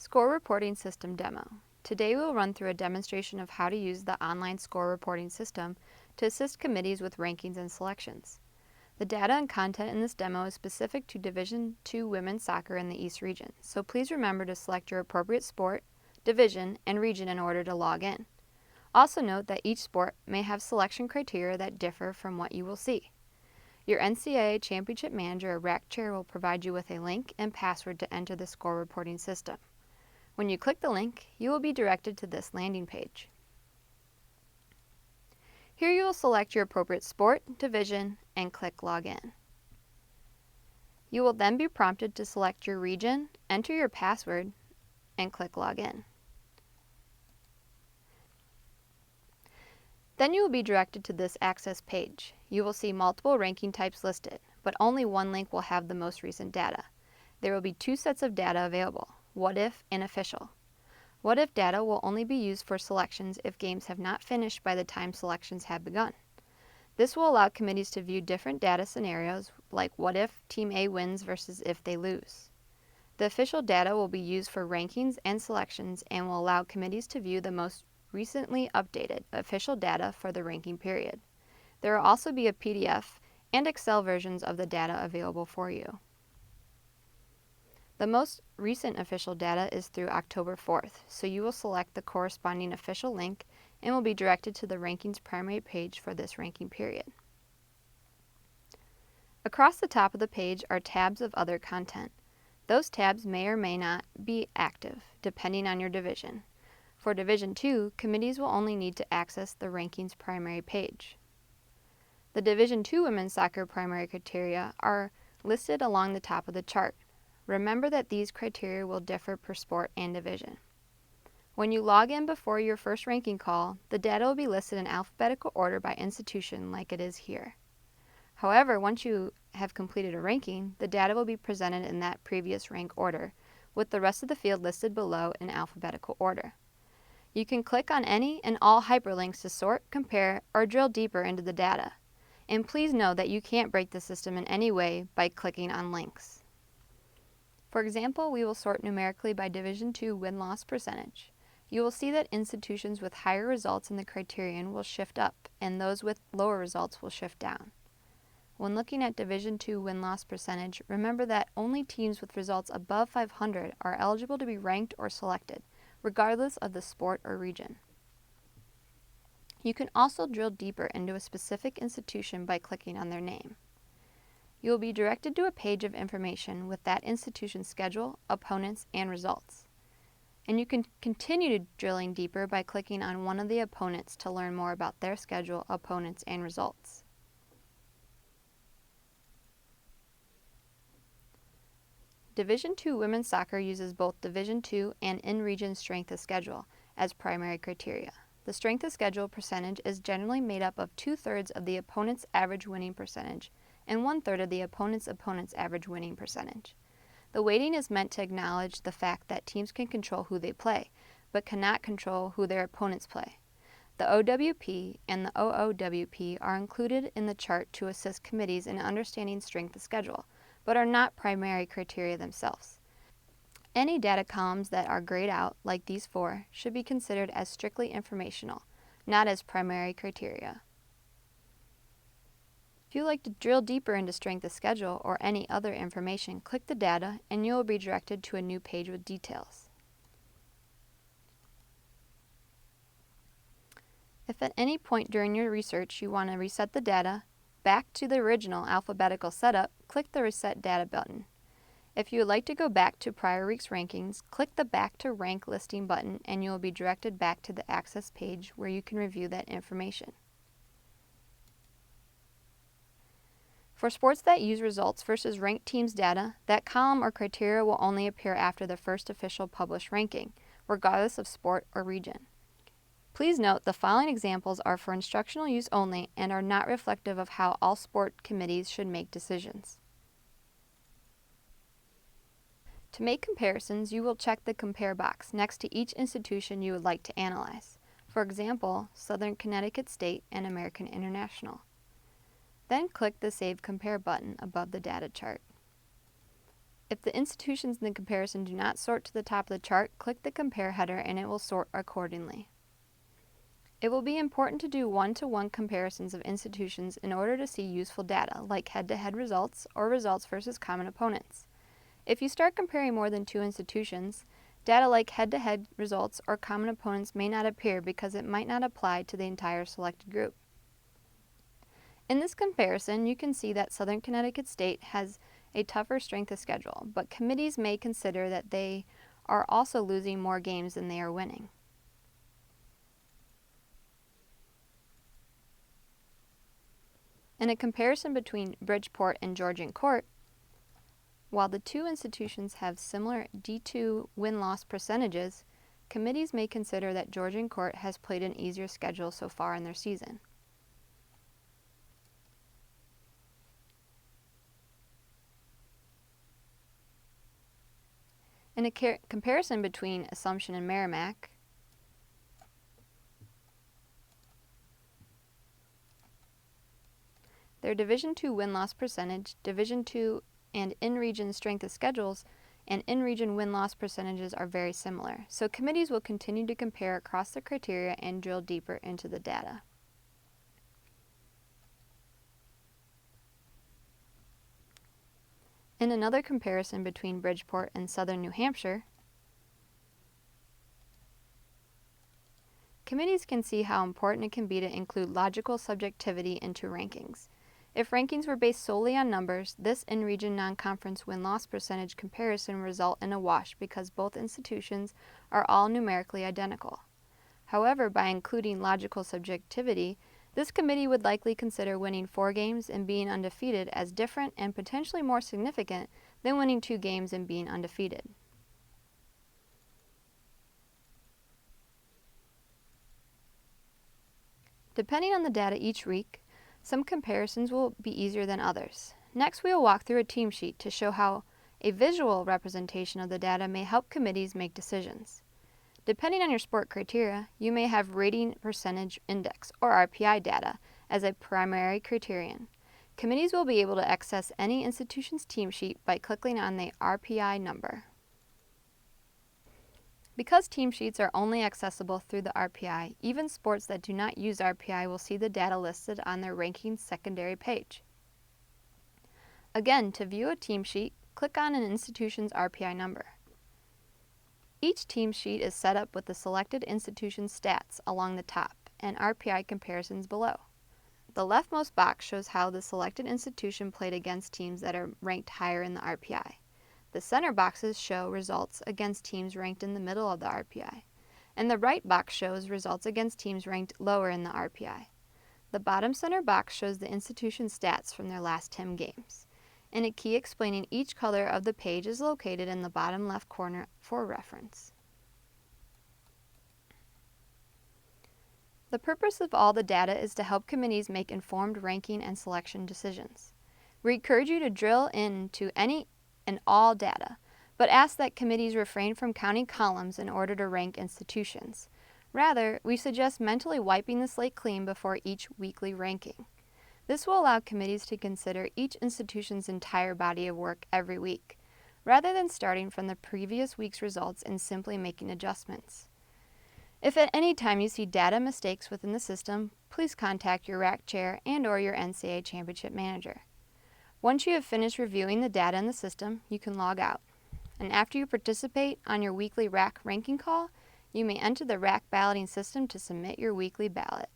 Score Reporting System Demo. Today we will run through a demonstration of how to use the online score reporting system to assist committees with rankings and selections. The data and content in this demo is specific to Division II women's soccer in the East region, so please remember to select your appropriate sport, division, and region in order to log in. Also note that each sport may have selection criteria that differ from what you will see. Your NCAA Championship Manager or RAC Chair will provide you with a link and password to enter the score reporting system. When you click the link, you will be directed to this landing page. Here you will select your appropriate sport, division, and click Login. You will then be prompted to select your region, enter your password, and click Login. Then you will be directed to this Access page. You will see multiple ranking types listed, but only one link will have the most recent data. There will be two sets of data available: What If and Official. What If data will only be used for selections if games have not finished by the time selections have begun. This will allow committees to view different data scenarios, like what if Team A wins versus if they lose. The official data will be used for rankings and selections and will allow committees to view the most recently updated official data for the ranking period. There will also be a PDF and Excel versions of the data available for you. The most recent official data is through October 4th, so you will select the corresponding official link and will be directed to the rankings primary page for this ranking period. Across the top of the page are tabs of other content. Those tabs may or may not be active, depending on your division. For Division II, committees will only need to access the rankings primary page. The Division II women's soccer primary criteria are listed along the top of the chart. Remember that these criteria will differ per sport and division. When you log in before your first ranking call, the data will be listed in alphabetical order by institution like it is here. However, once you have completed a ranking, the data will be presented in that previous rank order, with the rest of the field listed below in alphabetical order. You can click on any and all hyperlinks to sort, compare, or drill deeper into the data. And please know that you can't break the system in any way by clicking on links. For example, we will sort numerically by Division II win-loss percentage. You will see that institutions with higher results in the criterion will shift up, and those with lower results will shift down. When looking at Division II win-loss percentage, remember that only teams with results above 500 are eligible to be ranked or selected, regardless of the sport or region. You can also drill deeper into a specific institution by clicking on their name. You will be directed to a page of information with that institution's schedule, opponents, and results. And you can continue drilling deeper by clicking on one of the opponents to learn more about their schedule, opponents, and results. Division II women's soccer uses both Division II and in-region strength of schedule as primary criteria. The strength of schedule percentage is generally made up of 2/3 of the opponent's average winning percentage and 1/3 of the opponent's average winning percentage. The weighting is meant to acknowledge the fact that teams can control who they play, but cannot control who their opponents play. The OWP and the OOWP are included in the chart to assist committees in understanding strength of schedule, but are not primary criteria themselves. Any data columns that are grayed out, like these four, should be considered as strictly informational, not as primary criteria. If you'd like to drill deeper into strength of schedule or any other information, click the data and you will be directed to a new page with details. If at any point during your research you want to reset the data back to the original alphabetical setup, click the Reset Data button. If you would like to go back to prior week's rankings, click the Back to Rank Listing button and you will be directed back to the Access page where you can review that information. For sports that use results versus ranked teams data, that column or criteria will only appear after the first official published ranking, regardless of sport or region. Please note the following examples are for instructional use only and are not reflective of how all sport committees should make decisions. To make comparisons, you will check the Compare box next to each institution you would like to analyze. For example, Southern Connecticut State and American International. Then click the Save Compare button above the data chart. If the institutions in the comparison do not sort to the top of the chart, click the Compare header and it will sort accordingly. It will be important to do one-to-one comparisons of institutions in order to see useful data, like head-to-head results or results versus common opponents. If you start comparing more than two institutions, data like head-to-head results or common opponents may not appear because it might not apply to the entire selected group. In this comparison, you can see that Southern Connecticut State has a tougher strength of schedule, but committees may consider that they are also losing more games than they are winning. In a comparison between Bridgeport and Georgian Court, while the two institutions have similar D2 win-loss percentages, committees may consider that Georgian Court has played an easier schedule so far in their season. In a comparison between Assumption and Merrimack, their Division II win-loss percentage, Division II and in-region strength of schedules, and in-region win-loss percentages are very similar, so committees will continue to compare across the criteria and drill deeper into the data. In another comparison between Bridgeport and Southern New Hampshire, committees can see how important it can be to include logical subjectivity into rankings. If rankings were based solely on numbers, this in-region non-conference win-loss percentage comparison would result in a wash because both institutions are all numerically identical. However, by including logical subjectivity, this committee would likely consider winning 4 games and being undefeated as different and potentially more significant than winning 2 games and being undefeated. Depending on the data each week, some comparisons will be easier than others. Next, we will walk through a team sheet to show how a visual representation of the data may help committees make decisions. Depending on your sport criteria, you may have rating percentage index, or RPI data, as a primary criterion. Committees will be able to access any institution's team sheet by clicking on the RPI number. Because team sheets are only accessible through the RPI, even sports that do not use RPI will see the data listed on their rankings secondary page. Again, to view a team sheet, click on an institution's RPI number. Each team sheet is set up with the selected institution's stats along the top and RPI comparisons below. The leftmost box shows how the selected institution played against teams that are ranked higher in the RPI. The center boxes show results against teams ranked in the middle of the RPI, and the right box shows results against teams ranked lower in the RPI. The bottom center box shows the institution's stats from their last 10 games, and a key explaining each color of the page is located in the bottom left corner for reference. The purpose of all the data is to help committees make informed ranking and selection decisions. We encourage you to drill into any and all data, but ask that committees refrain from counting columns in order to rank institutions. Rather, we suggest mentally wiping the slate clean before each weekly ranking. This will allow committees to consider each institution's entire body of work every week, rather than starting from the previous week's results and simply making adjustments. If at any time you see data mistakes within the system, please contact your RAC chair and/or your NCAA championship manager. Once you have finished reviewing the data in the system, you can log out. And after you participate on your weekly RAC ranking call, you may enter the RAC balloting system to submit your weekly ballot.